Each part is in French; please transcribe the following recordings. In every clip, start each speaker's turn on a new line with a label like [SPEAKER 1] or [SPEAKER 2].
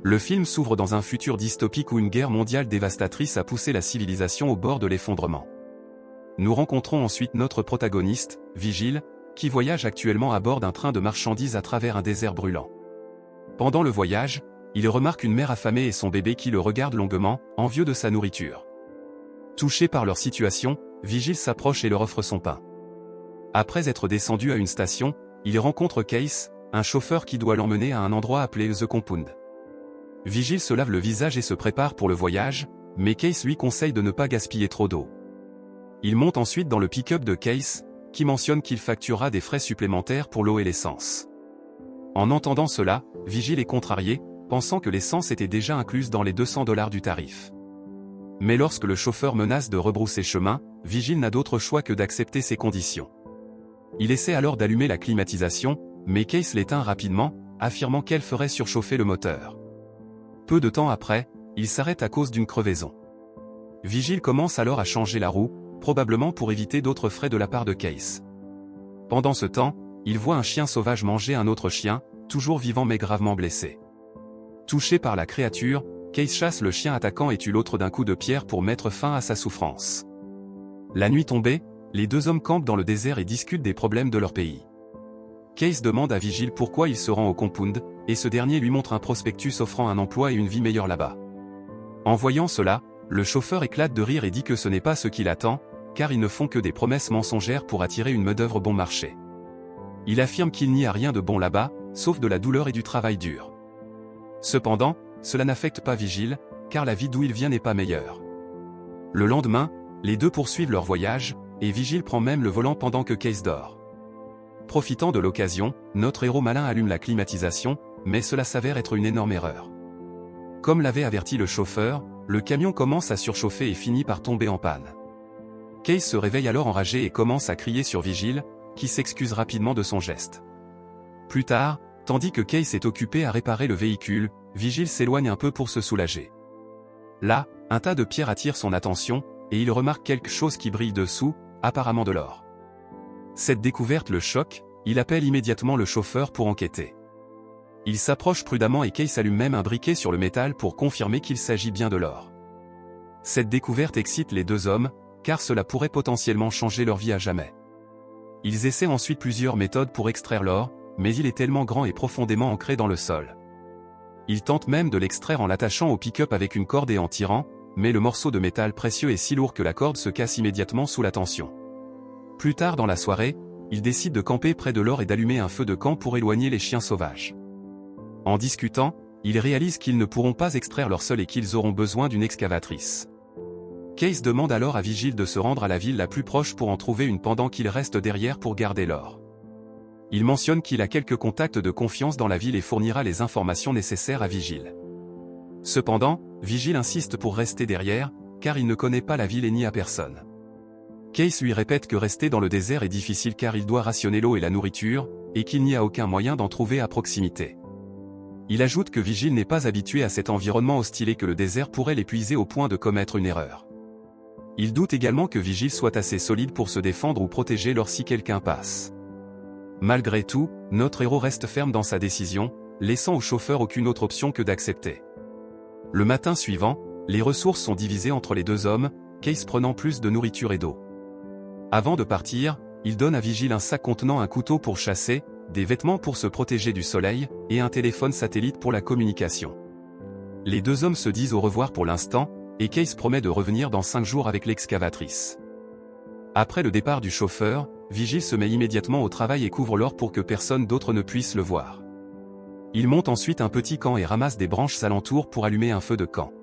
[SPEAKER 1] Le film s'ouvre dans un futur dystopique où une guerre mondiale dévastatrice a poussé la civilisation au bord de l'effondrement. Nous rencontrons ensuite notre protagoniste, Vigile, qui voyage actuellement à bord d'un train de marchandises à travers un désert brûlant. Pendant le voyage, il remarque une mère affamée et son bébé qui le regardent longuement, envieux de sa nourriture. Touché par leur situation, Vigile s'approche et leur offre son pain. Après être descendu à une station, il rencontre Case, un chauffeur qui doit l'emmener à un endroit appelé The Compound. Vigile se lave le visage et se prépare pour le voyage, mais Case lui conseille de ne pas gaspiller trop d'eau. Il monte ensuite dans le pick-up de Case, qui mentionne qu'il facturera des frais supplémentaires pour l'eau et l'essence. En entendant cela, Vigile est contrarié, pensant que l'essence était déjà incluse dans les $200 du tarif. Mais lorsque le chauffeur menace de rebrousser chemin, Vigile n'a d'autre choix que d'accepter ces conditions. Il essaie alors d'allumer la climatisation, mais Case l'éteint rapidement, affirmant qu'elle ferait surchauffer le moteur. Peu de temps après, il s'arrête à cause d'une crevaison. Vigile commence alors à changer la roue, probablement pour éviter d'autres frais de la part de Case. Pendant ce temps, il voit un chien sauvage manger un autre chien, toujours vivant mais gravement blessé. Touché par la créature, Case chasse le chien attaquant et tue l'autre d'un coup de pierre pour mettre fin à sa souffrance. La nuit tombée, les deux hommes campent dans le désert et discutent des problèmes de leur pays. Case demande à Vigile pourquoi il se rend au Compound, et ce dernier lui montre un prospectus offrant un emploi et une vie meilleure là-bas. En voyant cela, le chauffeur éclate de rire et dit que ce n'est pas ce qu'il attend, car ils ne font que des promesses mensongères pour attirer une main-d'œuvre bon marché. Il affirme qu'il n'y a rien de bon là-bas, sauf de la douleur et du travail dur. Cependant, cela n'affecte pas Vigile, car la vie d'où il vient n'est pas meilleure. Le lendemain, les deux poursuivent leur voyage, et Vigile prend même le volant pendant que Case dort. Profitant de l'occasion, notre héros malin allume la climatisation, mais cela s'avère être une énorme erreur. Comme l'avait averti le chauffeur, le camion commence à surchauffer et finit par tomber en panne. Case se réveille alors enragé et commence à crier sur Vigile, qui s'excuse rapidement de son geste. Plus tard, tandis que Case est occupé à réparer le véhicule, Vigile s'éloigne un peu pour se soulager. Là, un tas de pierres attire son attention, et il remarque quelque chose qui brille dessous, apparemment de l'or. Cette découverte le choque, il appelle immédiatement le chauffeur pour enquêter. Il s'approche prudemment et Case allume même un briquet sur le métal pour confirmer qu'il s'agit bien de l'or. Cette découverte excite les deux hommes, car cela pourrait potentiellement changer leur vie à jamais. Ils essaient ensuite plusieurs méthodes pour extraire l'or, mais il est tellement grand et profondément ancré dans le sol. Ils tentent même de l'extraire en l'attachant au pick-up avec une corde et en tirant, mais le morceau de métal précieux est si lourd que la corde se casse immédiatement sous la tension. Plus tard dans la soirée, ils décident de camper près de l'or et d'allumer un feu de camp pour éloigner les chiens sauvages. En discutant, ils réalisent qu'ils ne pourront pas extraire l'or seuls et qu'ils auront besoin d'une excavatrice. Case demande alors à Vigile de se rendre à la ville la plus proche pour en trouver une pendant qu'il reste derrière pour garder l'or. Il mentionne qu'il a quelques contacts de confiance dans la ville et fournira les informations nécessaires à Vigile. Cependant, Vigile insiste pour rester derrière, car il ne connaît pas la ville et n'y a personne. Case lui répète que rester dans le désert est difficile car il doit rationner l'eau et la nourriture, et qu'il n'y a aucun moyen d'en trouver à proximité. Il ajoute que Vigile n'est pas habitué à cet environnement hostile et que le désert pourrait l'épuiser au point de commettre une erreur. Il doute également que Vigile soit assez solide pour se défendre ou protéger si quelqu'un passe. Malgré tout, notre héros reste ferme dans sa décision, laissant au chauffeur aucune autre option que d'accepter. Le matin suivant, les ressources sont divisées entre les deux hommes, Case prenant plus de nourriture et d'eau. Avant de partir, il donne à Vigile un sac contenant un couteau pour chasser, des vêtements pour se protéger du soleil, et un téléphone satellite pour la communication. Les deux hommes se disent au revoir pour l'instant, et Case promet de revenir dans 5 jours avec l'excavatrice. Après le départ du chauffeur, Vigile se met immédiatement au travail et couvre l'or pour que personne d'autre ne puisse le voir. Il monte ensuite un petit camp et ramasse des branches alentour pour allumer un feu de camp.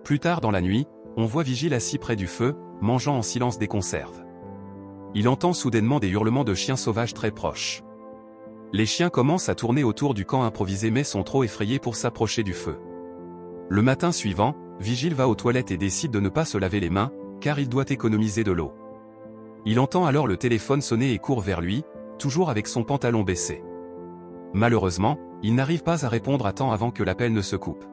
[SPEAKER 1] Plus tard dans la nuit, on voit Vigile assis près du feu, mangeant en silence des conserves. Il entend soudainement des hurlements de chiens sauvages très proches. Les chiens commencent à tourner autour du camp improvisé mais sont trop effrayés pour s'approcher du feu. Le matin suivant, Vigile va aux toilettes et décide de ne pas se laver les mains, car il doit économiser de l'eau. Il entend alors le téléphone sonner et court vers lui, toujours avec son pantalon baissé. Malheureusement, il n'arrive pas à répondre à temps avant que l'appel ne se coupe.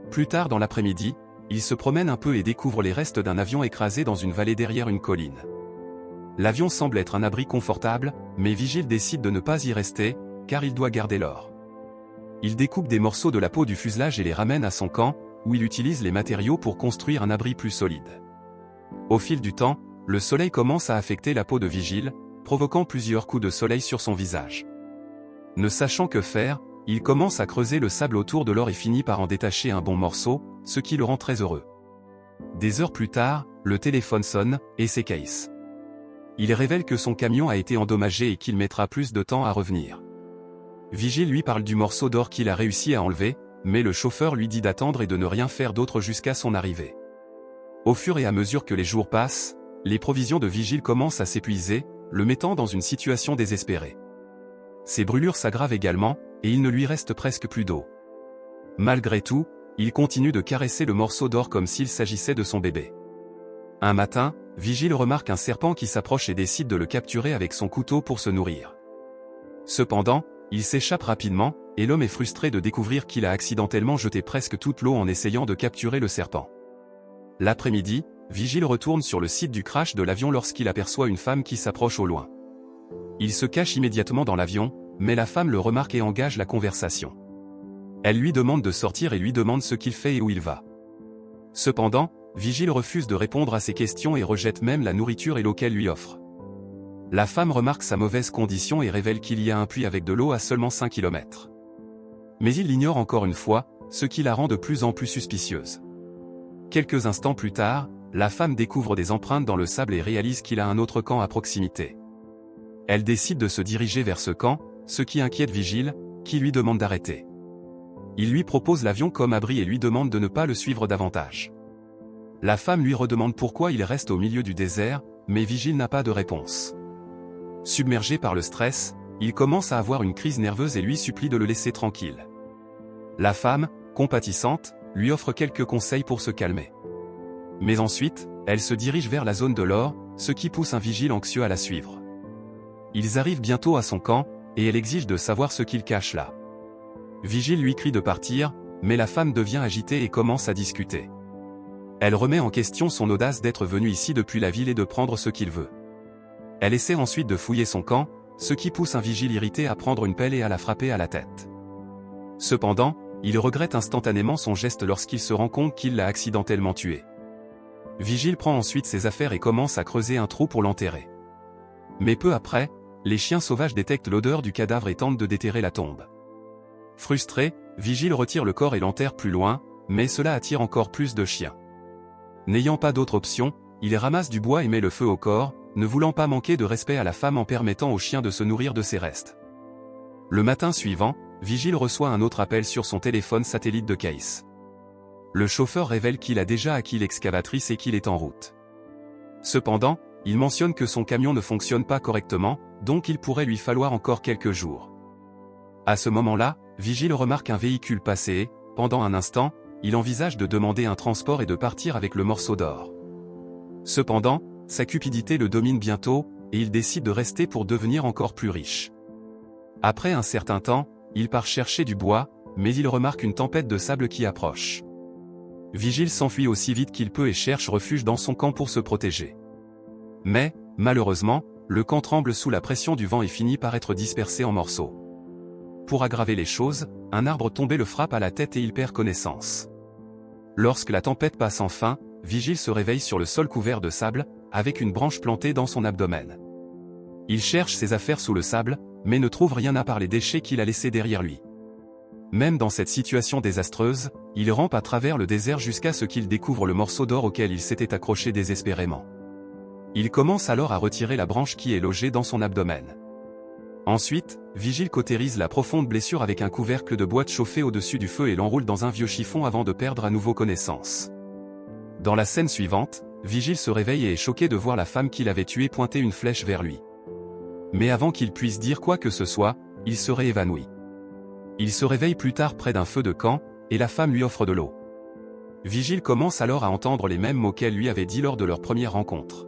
[SPEAKER 1] Plus tard dans l'après-midi, il se promène un peu et découvre les restes d'un avion écrasé dans une vallée derrière une colline. L'avion semble être un abri confortable, mais Vigile décide de ne pas y rester, car il doit garder l'or. Il découpe des morceaux de la peau du fuselage et les ramène à son camp, où il utilise les matériaux pour construire un abri plus solide. Au fil du temps, le soleil commence à affecter la peau de Vigile, provoquant plusieurs coups de soleil sur son visage. Ne sachant que faire, il commence à creuser le sable autour de l'or et finit par en détacher un bon morceau, ce qui le rend très heureux. Des heures plus tard, le téléphone sonne, et c'est Case. Il révèle que son camion a été endommagé et qu'il mettra plus de temps à revenir. Vigile lui parle du morceau d'or qu'il a réussi à enlever, mais le chauffeur lui dit d'attendre et de ne rien faire d'autre jusqu'à son arrivée. Au fur et à mesure que les jours passent, les provisions de Vigile commencent à s'épuiser, le mettant dans une situation désespérée. Ses brûlures s'aggravent également, et il ne lui reste presque plus d'eau. Malgré tout, il continue de caresser le morceau d'or comme s'il s'agissait de son bébé. Un matin, Vigile remarque un serpent qui s'approche et décide de le capturer avec son couteau pour se nourrir. Cependant, il s'échappe rapidement, et l'homme est frustré de découvrir qu'il a accidentellement jeté presque toute l'eau en essayant de capturer le serpent. L'après-midi, Vigile retourne sur le site du crash de l'avion lorsqu'il aperçoit une femme qui s'approche au loin. Il se cache immédiatement dans l'avion, mais la femme le remarque et engage la conversation. Elle lui demande de sortir et lui demande ce qu'il fait et où il va. Cependant, Vigile refuse de répondre à ses questions et rejette même la nourriture et l'eau qu'elle lui offre. La femme remarque sa mauvaise condition et révèle qu'il y a un puits avec de l'eau à seulement 5 km. Mais il l'ignore encore une fois, ce qui la rend de plus en plus suspicieuse. Quelques instants plus tard, la femme découvre des empreintes dans le sable et réalise qu'il a un autre camp à proximité. Elle décide de se diriger vers ce camp, ce qui inquiète Vigile, qui lui demande d'arrêter. Il lui propose l'avion comme abri et lui demande de ne pas le suivre davantage. La femme lui redemande pourquoi il reste au milieu du désert, mais Vigile n'a pas de réponse. Submergé par le stress, il commence à avoir une crise nerveuse et lui supplie de le laisser tranquille. La femme, compatissante, lui offre quelques conseils pour se calmer. Mais ensuite, elle se dirige vers la zone de l'or, ce qui pousse un Vigile anxieux à la suivre. Ils arrivent bientôt à son camp, et elle exige de savoir ce qu'il cache là. Vigile lui crie de partir, mais la femme devient agitée et commence à discuter. Elle remet en question son audace d'être venu ici depuis la ville et de prendre ce qu'il veut. Elle essaie ensuite de fouiller son camp, ce qui pousse un Vigile irrité à prendre une pelle et à la frapper à la tête. Cependant, il regrette instantanément son geste lorsqu'il se rend compte qu'il l'a accidentellement tué. Vigile prend ensuite ses affaires et commence à creuser un trou pour l'enterrer. Mais peu après, les chiens sauvages détectent l'odeur du cadavre et tentent de déterrer la tombe. Frustré, Vigile retire le corps et l'enterre plus loin, mais cela attire encore plus de chiens. N'ayant pas d'autre option, il ramasse du bois et met le feu au corps, ne voulant pas manquer de respect à la femme en permettant aux chiens de se nourrir de ses restes. Le matin suivant, Vigile reçoit un autre appel sur son téléphone satellite de Case. Le chauffeur révèle qu'il a déjà acquis l'excavatrice et qu'il est en route. Cependant, il mentionne que son camion ne fonctionne pas correctement, donc il pourrait lui falloir encore quelques jours. À ce moment-là, Vigile remarque un véhicule passer et, pendant un instant, il envisage de demander un transport et de partir avec le morceau d'or. Cependant, sa cupidité le domine bientôt, et il décide de rester pour devenir encore plus riche. Après un certain temps, il part chercher du bois, mais il remarque une tempête de sable qui approche. Vigile s'enfuit aussi vite qu'il peut et cherche refuge dans son camp pour se protéger. Mais, malheureusement, le camp tremble sous la pression du vent et finit par être dispersé en morceaux. Pour aggraver les choses, un arbre tombé le frappe à la tête et il perd connaissance. Lorsque la tempête passe enfin, Vigile se réveille sur le sol couvert de sable, avec une branche plantée dans son abdomen. Il cherche ses affaires sous le sable, mais ne trouve rien à part les déchets qu'il a laissés derrière lui. Même dans cette situation désastreuse, il rampe à travers le désert jusqu'à ce qu'il découvre le morceau d'or auquel il s'était accroché désespérément. Il commence alors à retirer la branche qui est logée dans son abdomen. Ensuite, Vigile cautérise la profonde blessure avec un couvercle de boîte chauffé au-dessus du feu et l'enroule dans un vieux chiffon avant de perdre à nouveau connaissance. Dans la scène suivante, Vigile se réveille et est choqué de voir la femme qu'il avait tuée pointer une flèche vers lui. Mais avant qu'il puisse dire quoi que ce soit, il serait évanoui. Il se réveille plus tard près d'un feu de camp, et la femme lui offre de l'eau. Vigile commence alors à entendre les mêmes mots qu'elle lui avait dit lors de leur première rencontre.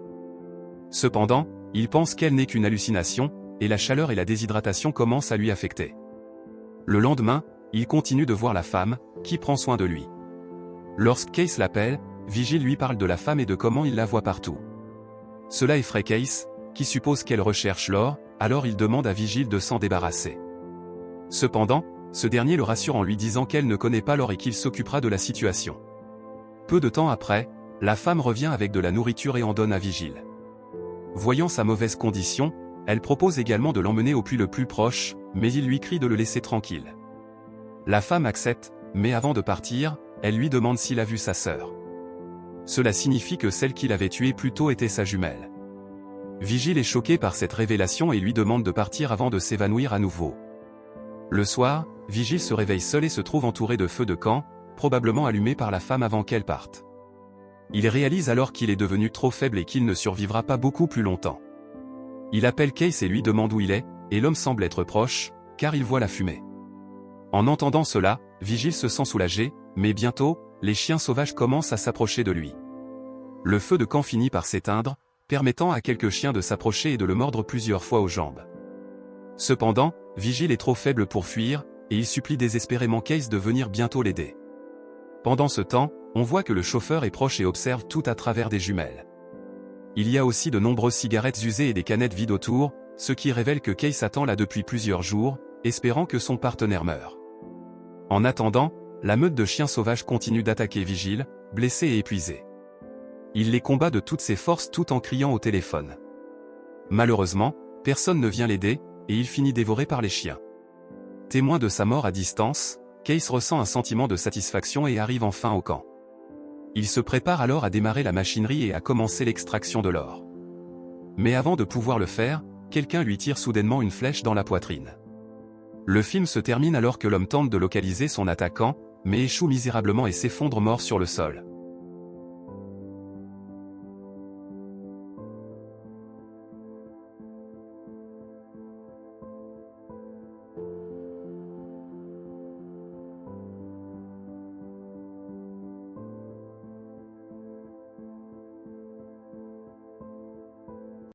[SPEAKER 1] Cependant, il pense qu'elle n'est qu'une hallucination, et la chaleur et la déshydratation commencent à lui affecter. Le lendemain, il continue de voir la femme, qui prend soin de lui. Lorsque Case l'appelle, Vigile lui parle de la femme et de comment il la voit partout. Cela effraie Case, qui suppose qu'elle recherche l'or, alors il demande à Vigile de s'en débarrasser. Cependant, Ce dernier le rassure en lui disant qu'elle ne connaît pas l'or et qu'il s'occupera de la situation. Peu de temps après, la femme revient avec de la nourriture et en donne à Vigile. Voyant sa mauvaise condition, elle propose également de l'emmener au puits le plus proche, mais il lui crie de le laisser tranquille. La femme accepte, mais avant de partir, elle lui demande s'il a vu sa sœur. Cela signifie que celle qu'il avait tuée plus tôt était sa jumelle. Vigile est choqué par cette révélation et lui demande de partir avant de s'évanouir à nouveau. Le soir, Vigile se réveille seul et se trouve entouré de feux de camp, probablement allumés par la femme avant qu'elle parte. Il réalise alors qu'il est devenu trop faible et qu'il ne survivra pas beaucoup plus longtemps. Il appelle Case et lui demande où il est, et l'homme semble être proche, car il voit la fumée. En entendant cela, Vigile se sent soulagé, mais bientôt, les chiens sauvages commencent à s'approcher de lui. Le feu de camp finit par s'éteindre, permettant à quelques chiens de s'approcher et de le mordre plusieurs fois aux jambes. Cependant, Vigile est trop faible pour fuir, et il supplie désespérément Case de venir bientôt l'aider. Pendant ce temps, on voit que le chauffeur est proche et observe tout à travers des jumelles. Il y a aussi de nombreuses cigarettes usées et des canettes vides autour, ce qui révèle que Case attend là depuis plusieurs jours, espérant que son partenaire meure. En attendant, la meute de chiens sauvages continue d'attaquer Vigile, blessé et épuisé. Il les combat de toutes ses forces tout en criant au téléphone. Malheureusement, personne ne vient l'aider, et il finit dévoré par les chiens. Témoin de sa mort à distance, Case ressent un sentiment de satisfaction et arrive enfin au camp. Il se prépare alors à démarrer la machinerie et à commencer l'extraction de l'or. Mais avant de pouvoir le faire, quelqu'un lui tire soudainement une flèche dans la poitrine. Le film se termine alors que l'homme tente de localiser son attaquant, mais échoue misérablement et s'effondre mort sur le sol.